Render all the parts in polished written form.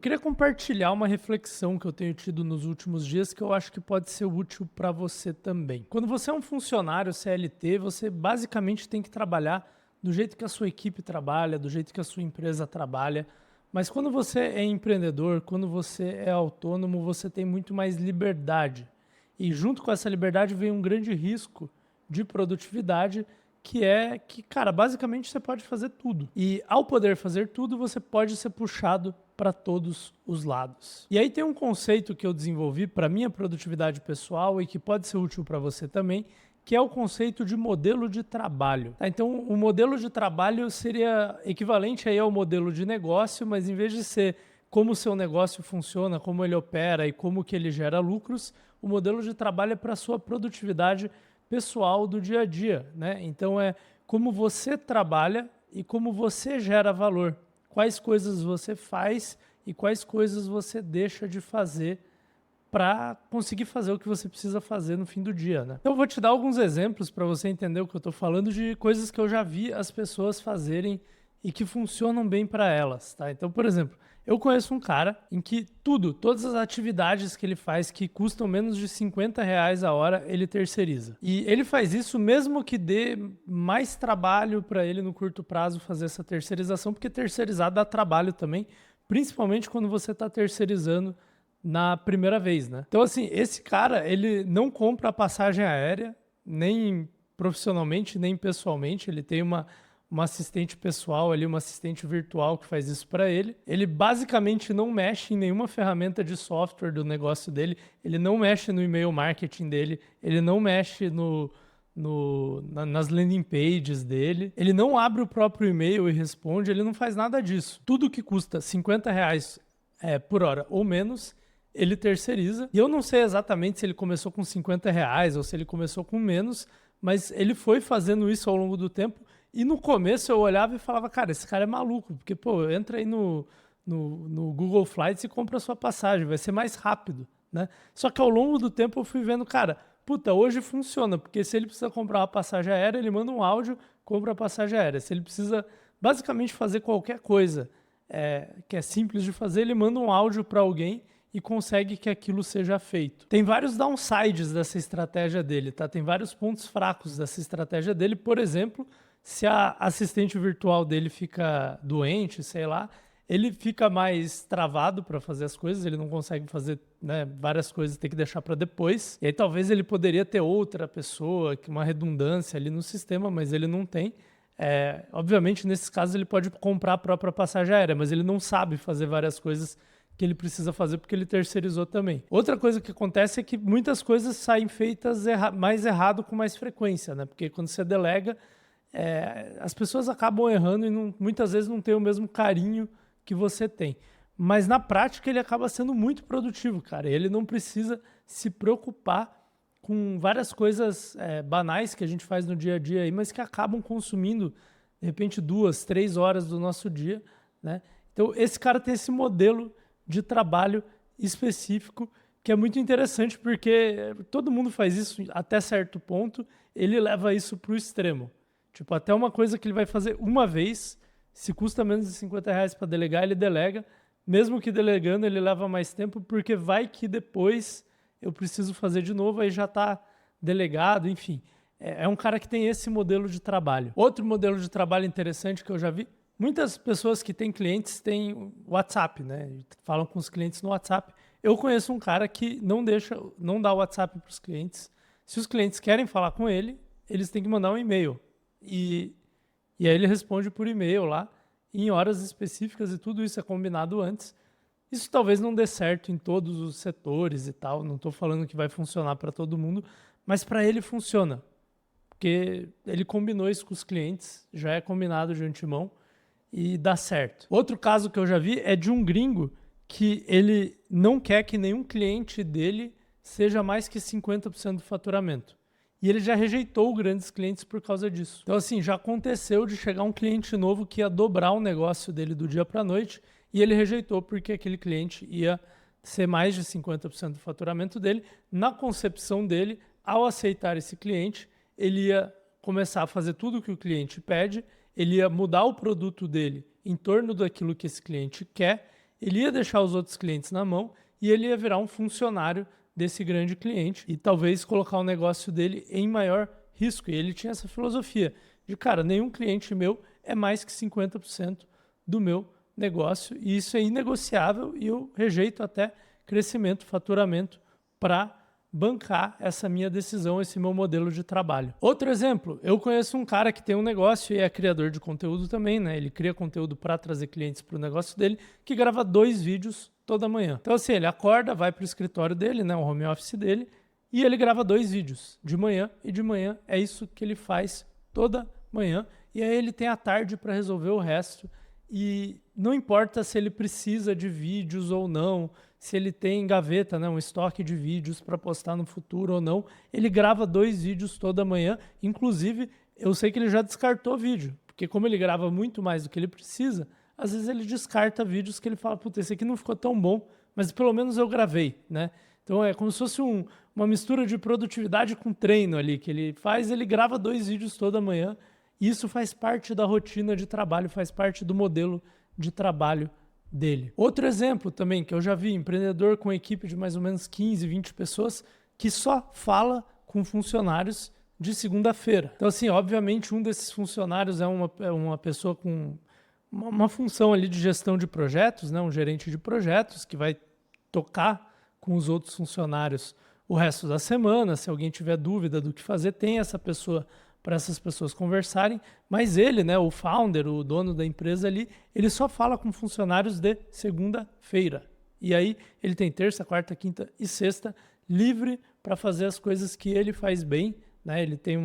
queria compartilhar uma reflexão que eu tenho tido nos últimos dias que eu acho que pode ser útil para você também. Quando você é um funcionário CLT, você basicamente tem que trabalhar do jeito que a sua equipe trabalha, do jeito que a sua empresa trabalha. Mas quando você é empreendedor, quando você é autônomo, você tem muito mais liberdade. E junto com essa liberdade vem um grande risco de produtividade, que é que, cara, basicamente você pode fazer tudo. E ao poder fazer tudo, você pode ser puxado para todos os lados. E aí tem um conceito que eu desenvolvi para minha produtividade pessoal e que pode ser útil para você também, que é o conceito de modelo de trabalho. Tá? Então, o modelo de trabalho seria equivalente aí ao modelo de negócio, mas em vez de ser como o seu negócio funciona, como ele opera e como que ele gera lucros, o modelo de trabalho é para a sua produtividade pessoal do dia a dia, né? Então é como você trabalha e como você gera valor. Quais coisas você faz e quais coisas você deixa de fazer para conseguir fazer o que você precisa fazer no fim do dia, né? Então eu vou te dar alguns exemplos para você entender o que eu estou falando de coisas que eu já vi as pessoas fazerem e que funcionam bem para elas, tá? Então, por exemplo, eu conheço um cara em que todas as atividades que ele faz que custam menos de R$ 50 a hora, ele terceiriza. E ele faz isso mesmo que dê mais trabalho para ele no curto prazo fazer essa terceirização, porque terceirizar dá trabalho também, principalmente quando você está terceirizando na primeira vez, né? Então, assim, esse cara, ele não compra a passagem aérea, nem profissionalmente, nem pessoalmente. Ele tem uma assistente pessoal ali, uma assistente virtual que faz isso para ele. Ele basicamente não mexe em nenhuma ferramenta de software do negócio dele, ele não mexe no e-mail marketing dele, ele não mexe nas landing pages dele, ele não abre o próprio e-mail e responde, ele não faz nada disso. Tudo que custa R$ 50 por hora ou menos, ele terceiriza. E eu não sei exatamente se ele começou com R$ 50 ou se ele começou com menos, mas ele foi fazendo isso ao longo do tempo. E no começo eu olhava e falava, cara, esse cara é maluco, porque, pô, entra aí no Google Flights e compra a sua passagem, vai ser mais rápido, né? Só que ao longo do tempo eu fui vendo, cara, puta, hoje funciona, porque se ele precisa comprar uma passagem aérea, ele manda um áudio, compra a passagem aérea. Se ele precisa basicamente fazer qualquer coisa que é simples de fazer, ele manda um áudio para alguém e consegue que aquilo seja feito. Tem vários downsides dessa estratégia dele, tá? Tem vários pontos fracos dessa estratégia dele. Por exemplo, se a assistente virtual dele fica doente, sei lá, ele fica mais travado para fazer as coisas, ele não consegue fazer, né, várias coisas, tem que deixar para depois. E aí talvez ele poderia ter outra pessoa, uma redundância ali no sistema, mas ele não tem. Obviamente, nesses casos, ele pode comprar a própria passagem aérea, mas ele não sabe fazer várias coisas que ele precisa fazer porque ele terceirizou também. Outra coisa que acontece é que muitas coisas saem feitas mais errado com mais frequência, né? Porque quando você delega, as pessoas acabam errando e muitas vezes não tem o mesmo carinho que você tem. Mas na prática ele acaba sendo muito produtivo, cara. Ele não precisa se preocupar com várias coisas banais que a gente faz no dia a dia aí, mas que acabam consumindo, de repente, 2, 3 horas do nosso dia, né? Então esse cara tem esse modelo de trabalho específico que é muito interessante porque todo mundo faz isso até certo ponto, ele leva isso para o extremo. Tipo, até uma coisa que ele vai fazer uma vez, se custa menos de R$ 50 para delegar, ele delega. Mesmo que delegando, ele leva mais tempo, porque vai que depois eu preciso fazer de novo, aí já está delegado, enfim. É um cara que tem esse modelo de trabalho. Outro modelo de trabalho interessante que eu já vi, muitas pessoas que têm clientes têm WhatsApp, né? Falam com os clientes no WhatsApp. Eu conheço um cara que não dá o WhatsApp para os clientes. Se os clientes querem falar com ele, eles têm que mandar um e-mail. E aí ele responde por e-mail lá, em horas específicas, e tudo isso é combinado antes. Isso talvez não dê certo em todos os setores e tal, não estou falando que vai funcionar para todo mundo, mas para ele funciona, porque ele combinou isso com os clientes, já é combinado de antemão e dá certo. Outro caso que eu já vi é de um gringo que ele não quer que nenhum cliente dele seja mais que 50% do faturamento. E ele já rejeitou grandes clientes por causa disso. Então, assim, já aconteceu de chegar um cliente novo que ia dobrar o negócio dele do dia para a noite e ele rejeitou porque aquele cliente ia ser mais de 50% do faturamento dele. Na concepção dele, ao aceitar esse cliente, ele ia começar a fazer tudo o que o cliente pede, ele ia mudar o produto dele em torno daquilo que esse cliente quer, ele ia deixar os outros clientes na mão e ele ia virar um funcionário desse grande cliente e talvez colocar o negócio dele em maior risco. E ele tinha essa filosofia de, cara, nenhum cliente meu é mais que 50% do meu negócio e isso é inegociável e eu rejeito até crescimento, faturamento para bancar essa minha decisão, esse meu modelo de trabalho. Outro exemplo, eu conheço um cara que tem um negócio e é criador de conteúdo também, né? Ele cria conteúdo para trazer clientes para o negócio dele, que grava 2 vídeos toda manhã. Então assim, ele acorda, vai para o escritório dele, né, o home office dele, e ele grava 2 vídeos de manhã, e de manhã é isso que ele faz toda manhã, e aí ele tem a tarde para resolver o resto, e não importa se ele precisa de vídeos ou não, se ele tem em gaveta, né, um estoque de vídeos para postar no futuro ou não, ele grava 2 vídeos toda manhã. Inclusive, eu sei que ele já descartou vídeo, porque como ele grava muito mais do que ele precisa, às vezes ele descarta vídeos que ele fala, puta, esse aqui não ficou tão bom, mas pelo menos eu gravei, né? Então é como se fosse uma mistura de produtividade com treino ali, que ele faz, ele grava 2 vídeos toda manhã, e isso faz parte da rotina de trabalho, faz parte do modelo de trabalho dele. Outro exemplo também que eu já vi, empreendedor com equipe de mais ou menos 15, 20 pessoas que só fala com funcionários de segunda-feira. Então assim, obviamente um desses funcionários é uma pessoa com uma função ali de gestão de projetos, né? Um gerente de projetos que vai tocar com os outros funcionários o resto da semana. Se alguém tiver dúvida do que fazer, tem essa pessoa para essas pessoas conversarem, mas ele, né, o founder, o dono da empresa ali, ele só fala com funcionários de segunda-feira. E aí ele tem terça, quarta, quinta e sexta livre para fazer as coisas que ele faz bem, né? Ele tem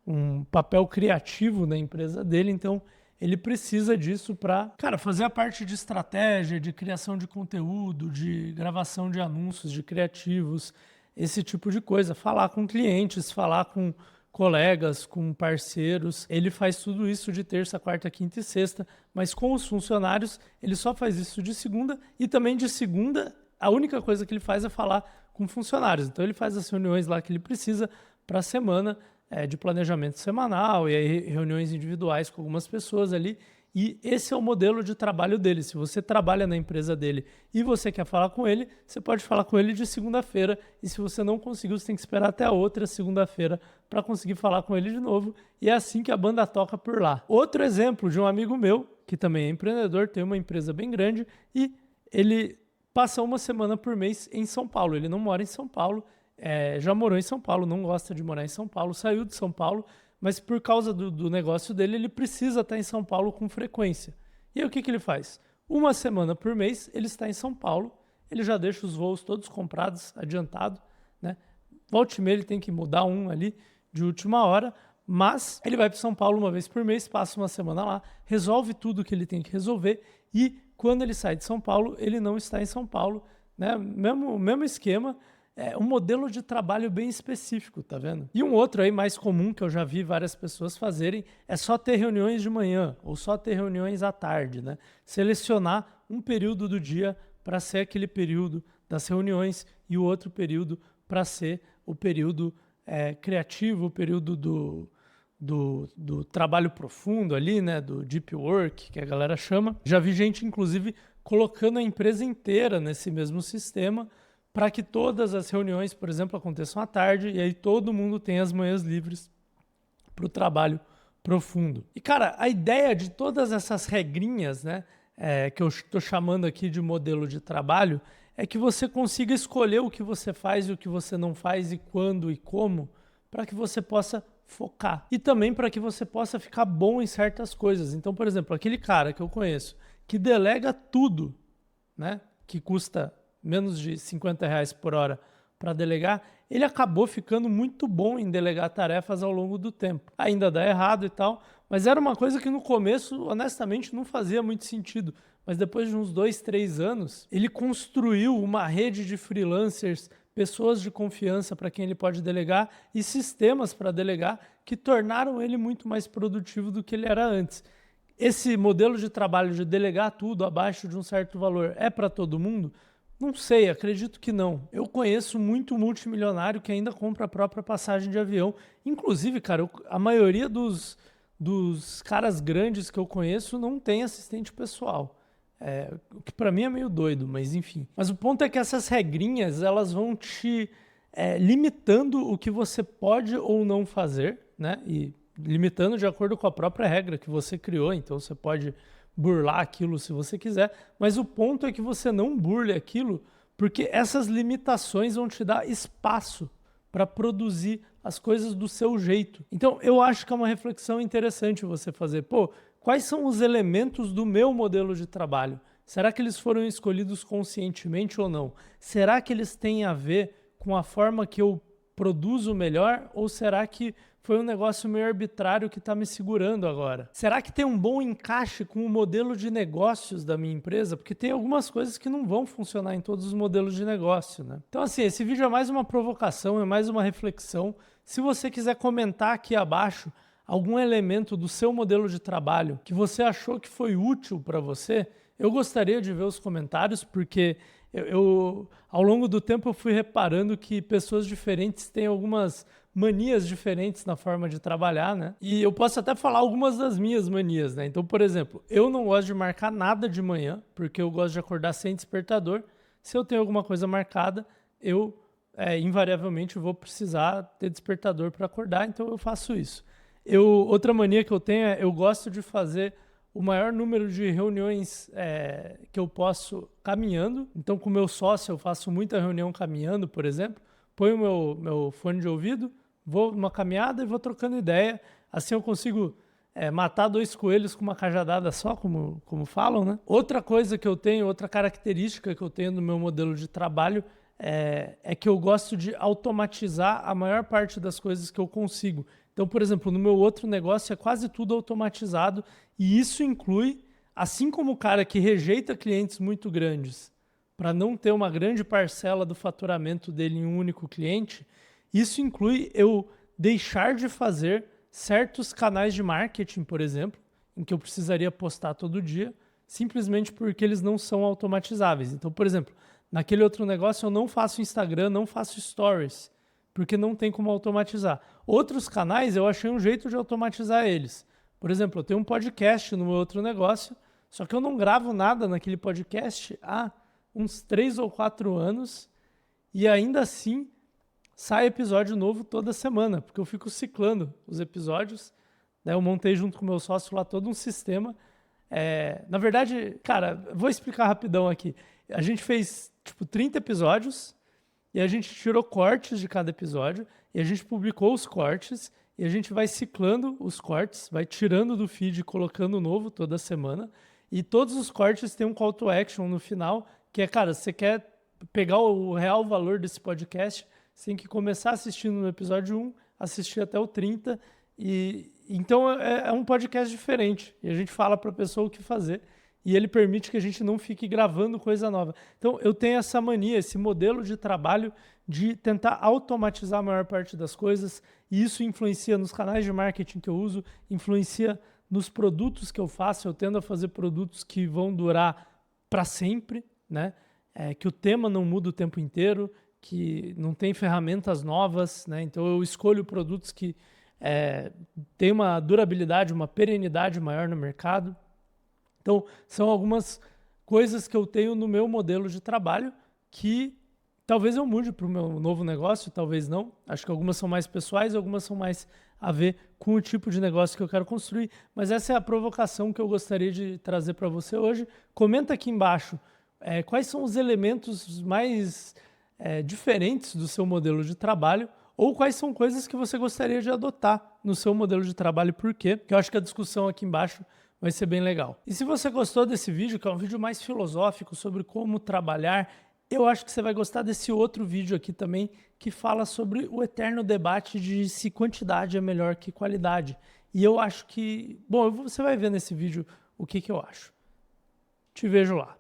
um papel criativo na empresa dele, então ele precisa disso para, cara, fazer a parte de estratégia, de criação de conteúdo, de gravação de anúncios, de criativos, esse tipo de coisa. Falar com clientes, falar com colegas, com parceiros. Ele faz tudo isso de terça, quarta, quinta e sexta, mas com os funcionários ele só faz isso de segunda e também de segunda a única coisa que ele faz é falar com funcionários. Então ele faz as reuniões lá que ele precisa para a semana, de planejamento semanal e aí reuniões individuais com algumas pessoas ali. E esse é o modelo de trabalho dele. Se você trabalha na empresa dele e você quer falar com ele, você pode falar com ele de segunda-feira. E se você não conseguiu, você tem que esperar até a outra segunda-feira para conseguir falar com ele de novo. E é assim que a banda toca por lá. Outro exemplo de um amigo meu, que também é empreendedor, tem uma empresa bem grande e ele passa uma semana por mês em São Paulo. Ele não mora em São Paulo, já morou em São Paulo, não gosta de morar em São Paulo, saiu de São Paulo, mas por causa do negócio dele, ele precisa estar em São Paulo com frequência. E aí o que ele faz? Uma semana por mês, ele está em São Paulo, ele já deixa os voos todos comprados, adiantado, né? Volta e meia ele tem que mudar um ali de última hora, mas ele vai para São Paulo uma vez por mês, passa uma semana lá, resolve tudo que ele tem que resolver e quando ele sai de São Paulo, ele não está em São Paulo, né? Mesmo esquema, um modelo de trabalho bem específico, tá vendo? E um outro aí mais comum que eu já vi várias pessoas fazerem é só ter reuniões de manhã ou só ter reuniões à tarde, né? Selecionar um período do dia para ser aquele período das reuniões e o outro período para ser o período criativo, o período do trabalho profundo ali, né? Do deep work, que a galera chama. Já vi gente, inclusive, colocando a empresa inteira nesse mesmo sistema para que todas as reuniões, por exemplo, aconteçam à tarde e aí todo mundo tem as manhãs livres para o trabalho profundo. E, cara, a ideia de todas essas regrinhas, né, que eu estou chamando aqui de modelo de trabalho, é que você consiga escolher o que você faz e o que você não faz e quando e como, para que você possa focar. E também para que você possa ficar bom em certas coisas. Então, por exemplo, aquele cara que eu conheço que delega tudo, né, que custa menos de R$50 por hora para delegar, ele acabou ficando muito bom em delegar tarefas ao longo do tempo. Ainda dá errado e tal, mas era uma coisa que no começo, honestamente, não fazia muito sentido. Mas depois de uns 2, 3 anos, ele construiu uma rede de freelancers, pessoas de confiança para quem ele pode delegar e sistemas para delegar que tornaram ele muito mais produtivo do que ele era antes. Esse modelo de trabalho de delegar tudo abaixo de um certo valor é para todo mundo? Não sei, acredito que não. Eu conheço muito multimilionário que ainda compra a própria passagem de avião. Inclusive, cara, a maioria dos caras grandes que eu conheço não tem assistente pessoal. O que para mim é meio doido, mas enfim. Mas o ponto é que essas regrinhas, elas vão te limitando o que você pode ou não fazer, né? E limitando de acordo com a própria regra que você criou. Então você pode burlar aquilo se você quiser, mas o ponto é que você não burle aquilo, porque essas limitações vão te dar espaço para produzir as coisas do seu jeito. Então eu acho que é uma reflexão interessante você fazer, quais são os elementos do meu modelo de trabalho? Será que eles foram escolhidos conscientemente ou não? Será que eles têm a ver com a forma que eu produzo melhor? Ou será que foi um negócio meio arbitrário que está me segurando agora? Será que tem um bom encaixe com o modelo de negócios da minha empresa? Porque tem algumas coisas que não vão funcionar em todos os modelos de negócio, né? Então, assim, esse vídeo é mais uma provocação, é mais uma reflexão. Se você quiser comentar aqui abaixo algum elemento do seu modelo de trabalho que você achou que foi útil para você, eu gostaria de ver os comentários, porque ao longo do tempo eu fui reparando que pessoas diferentes têm algumas manias diferentes na forma de trabalhar, né? E eu posso até falar algumas das minhas manias, né? Então, por exemplo, eu não gosto de marcar nada de manhã, porque eu gosto de acordar sem despertador. Se eu tenho alguma coisa marcada, eu invariavelmente vou precisar ter despertador para acordar, então eu faço isso. Outra mania que eu tenho eu gosto de fazer o maior número de reuniões que eu posso caminhando. Então, com o meu sócio, eu faço muita reunião caminhando, por exemplo. Ponho o meu fone de ouvido, vou numa caminhada e vou trocando ideia. Assim eu consigo matar 2 coelhos com uma cajadada só, como falam, né? Outra coisa que eu tenho, outra característica que eu tenho no meu modelo de trabalho é que eu gosto de automatizar a maior parte das coisas que eu consigo. Então, por exemplo, no meu outro negócio é quase tudo automatizado e isso inclui, assim como o cara que rejeita clientes muito grandes para não ter uma grande parcela do faturamento dele em um único cliente, isso inclui eu deixar de fazer certos canais de marketing, por exemplo, em que eu precisaria postar todo dia, simplesmente porque eles não são automatizáveis. Então, por exemplo, naquele outro negócio eu não faço Instagram, não faço stories, porque não tem como automatizar. Outros canais eu achei um jeito de automatizar eles. Por exemplo, eu tenho um podcast no meu outro negócio, só que eu não gravo nada naquele podcast há uns 3 ou 4 anos e ainda assim sai episódio novo toda semana, porque eu fico ciclando os episódios. Né? Eu montei junto com o meu sócio lá todo um sistema. Na verdade, cara, vou explicar rapidão aqui. A gente fez 30 episódios e a gente tirou cortes de cada episódio e a gente publicou os cortes e a gente vai ciclando os cortes, vai tirando do feed e colocando novo toda semana. E todos os cortes têm um call to action no final, que é, cara, você quer pegar o real valor desse podcast, você tem que começar assistindo no episódio 1, assistir até o 30, então é um podcast diferente, e a gente fala para a pessoa o que fazer, e ele permite que a gente não fique gravando coisa nova. Então eu tenho essa mania, esse modelo de trabalho de tentar automatizar a maior parte das coisas, e isso influencia nos canais de marketing que eu uso, influencia nos produtos que eu faço. Eu tendo a fazer produtos que vão durar para sempre, né? Que o tema não muda o tempo inteiro, que não tem ferramentas novas, né? Então eu escolho produtos que têm uma durabilidade, uma perenidade maior no mercado. Então são algumas coisas que eu tenho no meu modelo de trabalho que talvez eu mude para o meu novo negócio, talvez não. Acho que algumas são mais pessoais, algumas são mais a ver com o tipo de negócio que eu quero construir. Mas essa é a provocação que eu gostaria de trazer para você hoje. Comenta aqui embaixo quais são os elementos mais diferentes do seu modelo de trabalho ou quais são coisas que você gostaria de adotar no seu modelo de trabalho e por quê. Que eu acho que a discussão aqui embaixo vai ser bem legal. E se você gostou desse vídeo, que é um vídeo mais filosófico sobre como trabalhar, eu acho que você vai gostar desse outro vídeo aqui também, que fala sobre o eterno debate de se quantidade é melhor que qualidade. E eu acho que... Bom, você vai ver nesse vídeo o que eu acho. Te vejo lá.